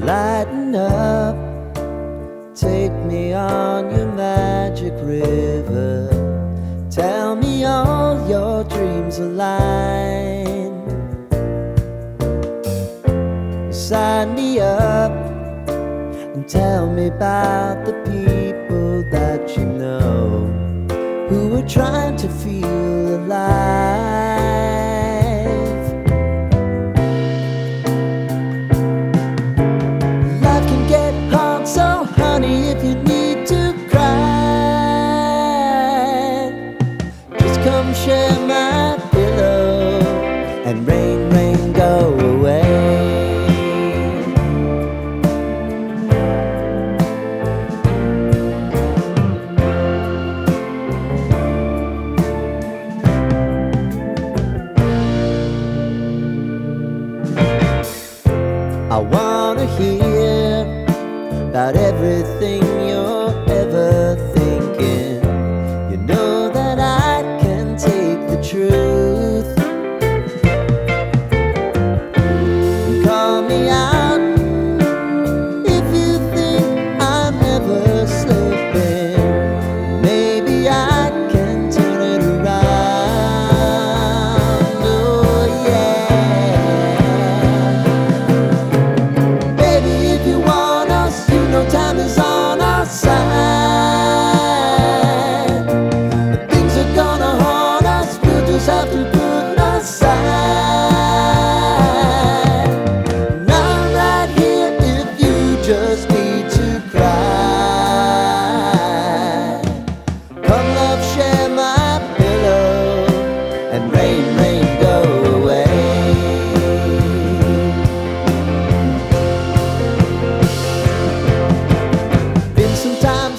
Lighten up, take me on your magic river. Tell me all your dreams align. Sign me up and tell me about the people that you know who are trying to feel alive. Life can get hard, so honey, if you need to cry, just come share my pillow and rain, rain, go away. I wanna hear about everything you're ever thinking. You know that I can take the truth. Call me out if you think I'm ever slipping. Maybe I can turn it around. Oh yeah. Time is on our side. Things are gonna haunt us, we'll just have to put aside. And I'm right here if you just need to cry. Come love, share my pillow and rain, rain, go away.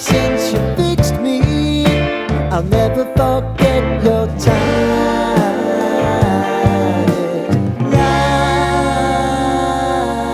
Since you fixed me, I'll never forget.